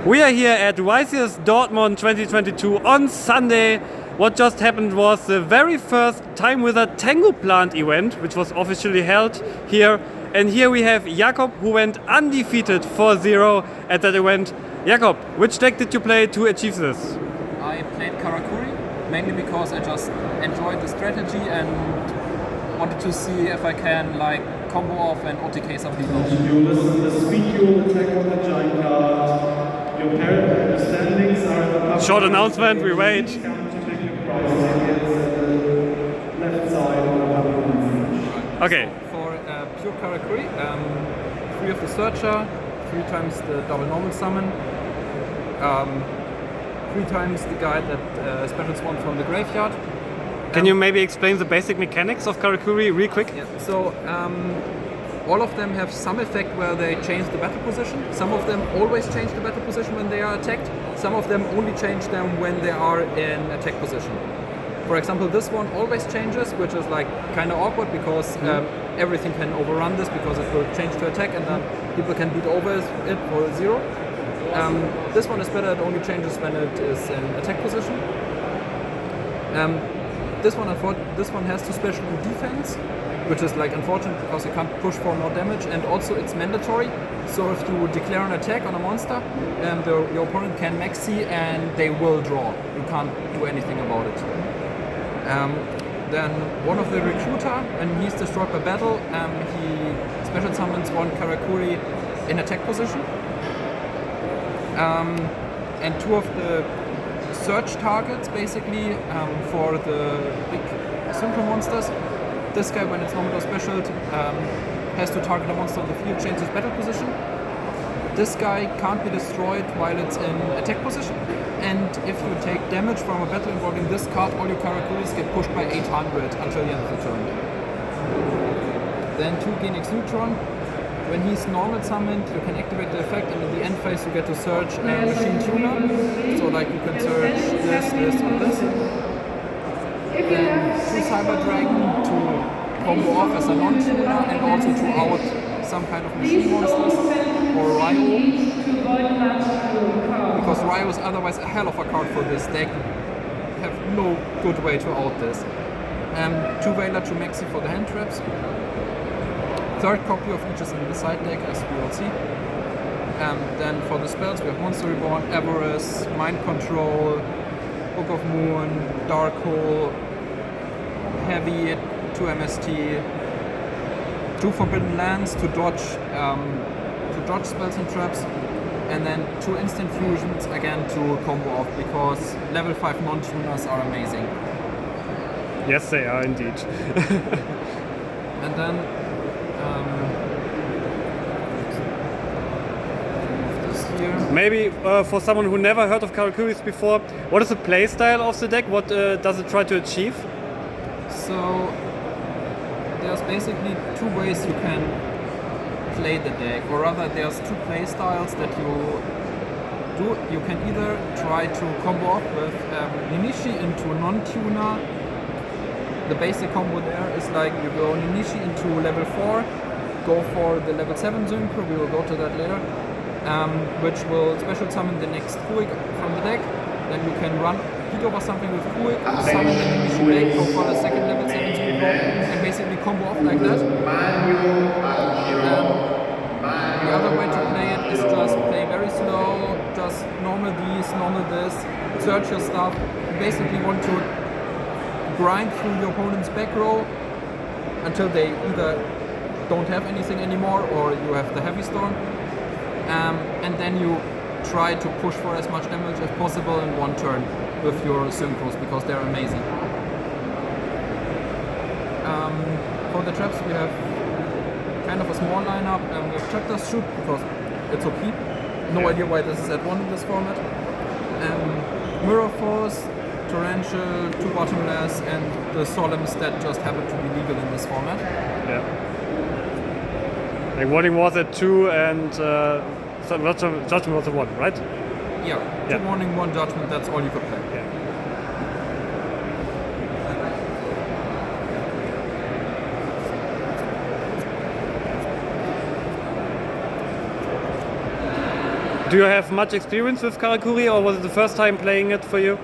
We are here at YCS Dortmund 2022 on Sunday. What just happened was the very first Time Wizard Tengu plant event, which was officially held here. And here we have Jakob, who went undefeated 4-0 at that event. Jakob, which deck did you play to achieve this? I played Karakuri, mainly because I just enjoyed the strategy and wanted to see if I can combo off and OTK some people. You listen to the speed, you attack on the giant card. Your parent standings are Short announcement, we wait. Okay. So for pure Karakuri, 3 of the Searcher, 3 times the double normal summon, 3 times the guy that specials one from the graveyard. Can you maybe explain the basic mechanics of Karakuri real quick? Yeah. So all of them have some effect where they change the battle position. Some of them always change the battle position when they are attacked. Some of them only change them when they are in attack position. For example, this one always changes, which is kind of awkward because everything can overrun this because it will change to attack and then people can beat over it for 0. This one is better, it only changes when it is in attack position. This one has to special in defense, which is unfortunate because you can't push for more damage, and also it's mandatory. So if you declare an attack on a monster, your opponent can maxi and they will draw. You can't do anything about it. Then one of the recruiter, when he's destroyed by battle, he special summons one Karakuri in attack position. And 2 of the search targets basically for the big synchro monsters. This guy, when it's normal or special, has to target a monster on the field, change his battle position. This guy can't be destroyed while it's in attack position. And if you take damage from a battle involving this card, all your Karakuris get pushed by 800 until the end of the turn. Then 2 Genix Neutron. When he's normal summoned, you can activate the effect, and in the end phase you get to search Machine Tuner. So you can search this, or this. Then 2 Cyber Dragon to combo off as a non-tuner and also to out some kind of machine monsters, or Ryo. Because Ryo is otherwise a hell of a card for this deck. You have no good way to out this. 2 Veiler to Maxi for the hand traps. 3rd copy of each is in the side deck, as we will see. Then for the spells we have Monster Reborn, Avarice, Mind Control, Book of Moon, Dark Hole, Heavy, 2 MST, 2 Forbidden Lands to dodge spells and traps, and then 2 instant fusions again to combo off because level 5 non-tuners are amazing. Yes, they are indeed. And then maybe for someone who never heard of Karakuris before, what is the playstyle of the deck? What does it try to achieve? So there's basically 2 ways you can play the deck, or rather there's 2 play styles that you do. You can either try to combo up with Ninishi into non-tuner. The basic combo there is you go Ninishi into level 4, go for the level 7 synchro, we will go to that later, which will special summon the next Kuik from the deck. Then you can run beat over something with Kuik, summon the Ninishi deck, go for the second level 7 synchro, and basically combo off like that. The other way to play it is just play very slow, just normal these, normal this, search your stuff. You basically want to grind through your opponent's back row until they either don't have anything anymore or you have the heavy storm, and then you try to push for as much damage as possible in 1 turn with your synchros because they're amazing. For the traps we have kind of a small lineup. We have Chapter's Shoot because it's OP. No idea why this is at 1 in this format. Mirror Force, Torrential, 2 Bottomless, and the Solemn stat just happened to be legal in this format. Yeah. Warning was at 2 and Judgment was at 1, right? Yeah. 2 Warning, 1 Judgment, that's all you could play. Yeah. Do you have much experience with Karakuri, or was it the first time playing it for you?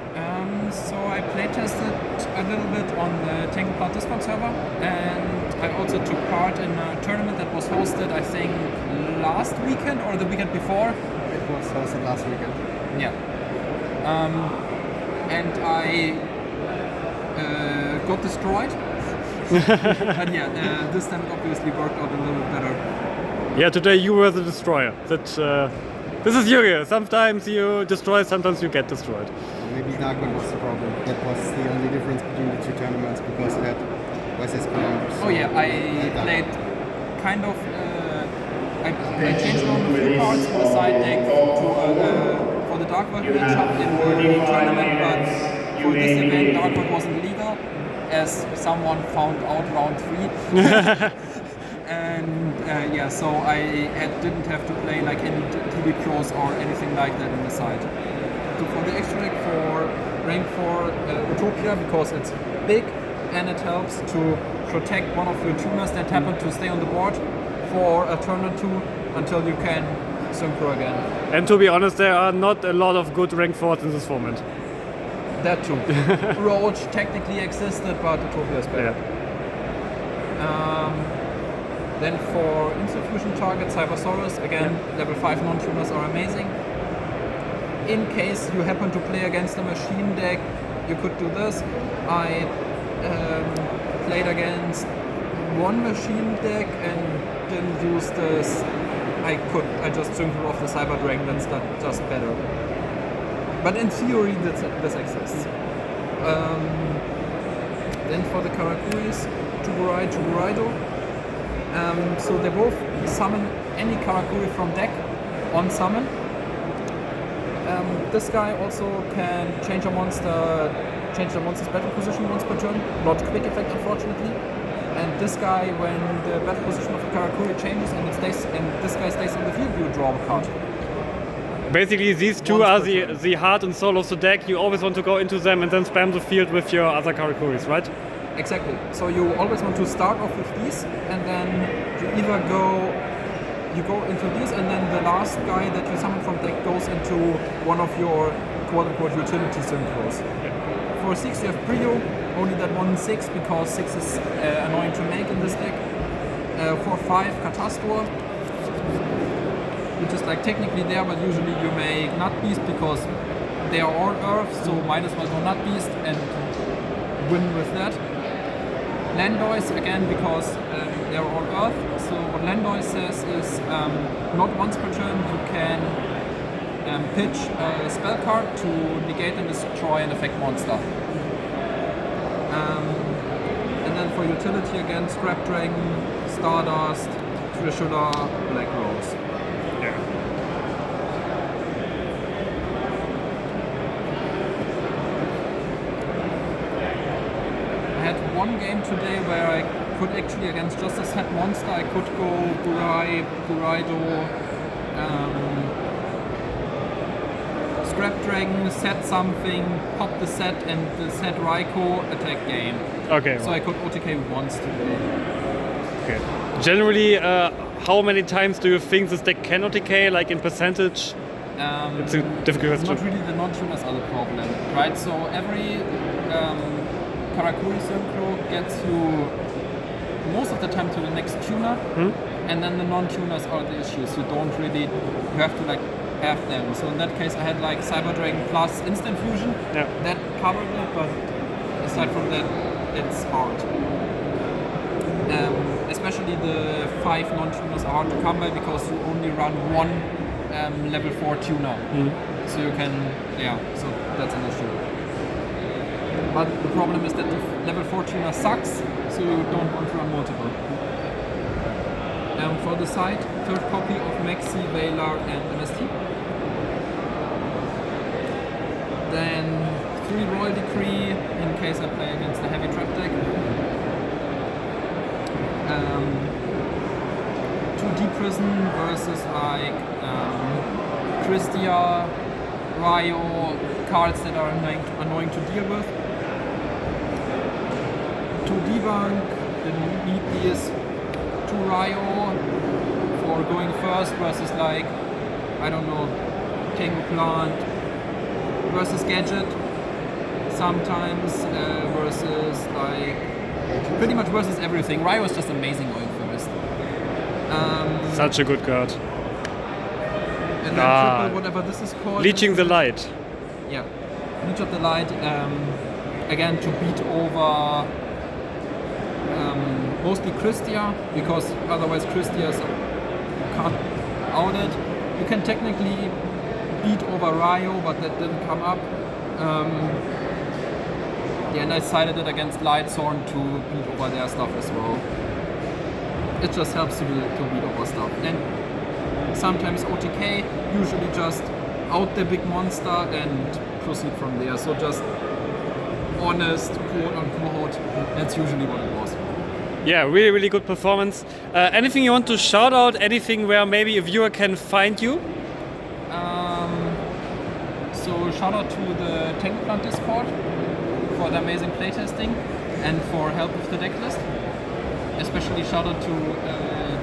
So I playtested a little bit on the Tengu Discord server, and I also took part in a tournament that was hosted, I think, last weekend or the weekend before. It was hosted last weekend. Yeah. And I got destroyed. But yeah, this time it obviously worked out a little better. Yeah, today you were the destroyer. This is Yu-Gi-Oh! Sometimes you destroy, sometimes you get destroyed. Maybe Dark One was the problem. That was the only difference between the two tournaments because it had YCS Dortmund. Oh yeah, I played kind of. I changed around a few cards in the side deck for the Dark World matchup in the tournament, but for this event Dark World wasn't legal, as someone found out round 3. And yeah, so I didn't have to play like any TV Pros or anything like that in the side. So for the extra deck for rank 4 Utopia, because it's big and it helps to protect one of your tuners that happen to stay on the board for a turn or two until you can synchro again. And to be honest, there are not a lot of good rank 4s in this format. That too. Roach technically existed, but Utopia is better. Yeah. Then for instant fusion target, Cybersaurus, again, level 5 non-tuners are amazing. In case you happen to play against a machine deck, you could do this. I played against one machine deck and didn't use this. I just synchro off the Cyber Dragon, that's just better. But in theory, this exists. Then for the Karakuris, Tuburai, Tuburaido. So they both summon any Karakuri from deck on summon. This guy also can change the monster's battle position once per turn. Not quick effect, unfortunately. And this guy, when the battle position of the Karakuri changes and this guy stays on the field, you draw a card. Basically, these two are the heart and soul of the deck. You always want to go into them and then spam the field with your other Karakuris, right? Exactly. So you always want to start off with these, and then you either go into these, and then the last guy that you summon from deck goes into one of your quote-unquote utility synchros. Yeah. For 6 you have Prio, only that 1/6 because 6 is annoying to make in this deck. For 5 Katastor, which is like technically there, but usually you make Nut Beast because they are all Earth, so might as well go Nut Beast and win with that. Landois, again, because they are all Earth, so what Landois says is not once per turn you can pitch a spell card to negate and destroy an effect monster. And then for utility again, Scrap Dragon, Stardust, Trishula, Black Rose. Yeah. I had one game today where I could actually, against just a set monster, I could go Burai, Buraido, Scrap Dragon, set something, pop the set, and the set Raikou, attack game. Okay. So I could OTK once today. Okay. Generally, how many times do you think this deck can OTK, like in percentage? It's a difficult question. Not really the non-tuners are the problem, right? So every Karakuri Synchro gets you most of the time to the next tuner, and then the non-tuners are the issues. You have to like have them. So in that case I had like Cyber Dragon plus Instant Fusion. Yeah. That covered it, but aside from that, it's hard. Especially the 5 non-tuners are hard to come by because you only run one level 4 tuner. So you can, so that's an issue. But the problem is that the level 4 tuner sucks, so you don't want to run multiple. For the side, 3rd copy of Maxi, Veilar and MST. Then 3 Royal Decree in case I play against the heavy trap deck. 2 Deep Prison versus like Christia, Ryo, cards that are annoying to deal with. 2 Debunk, didn't need these. 2 Ryo for going first versus like, I don't know, Tengu plant versus gadget, sometimes versus like pretty much versus everything. Ryo is just amazing going first. Such a good card. And then triple, whatever this is called. Leeching the Light. Yeah, Leech of the Light. Again, to beat over mostly Christia, because otherwise Christia can't out it. You can technically beat over Ryo, but that didn't come up. Yeah, and I sided it against Lightshorn to beat over their stuff as well. It just helps you to beat over stuff. And sometimes OTK, usually just out the big monster and proceed from there. So just honest, quote unquote, that's usually what it was. Yeah, really, really good performance. Anything you want to shout out? Anything where maybe a viewer can find you? So shout out to the Tengu Plant Discord for the amazing playtesting and for help with the deck list. Especially shout out to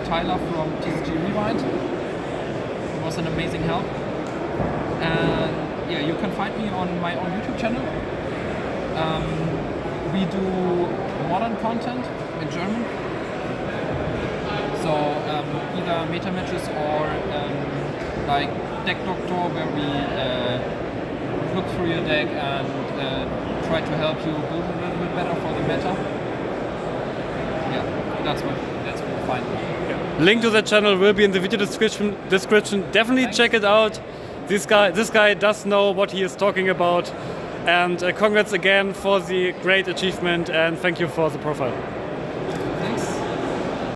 Tyler from TCG Rewind. It was an amazing help. And yeah, you can find me on my own YouTube channel. We do modern content in German. So either meta matches or like Deck Doctor, where we look through your deck and try to help you build a little bit better for the meta. Yeah, that's where you'll find me. Yeah. Link to the channel will be in the video description. Definitely check it out. This guy does know what he is talking about. And congrats again for the great achievement, and thank you for the profile.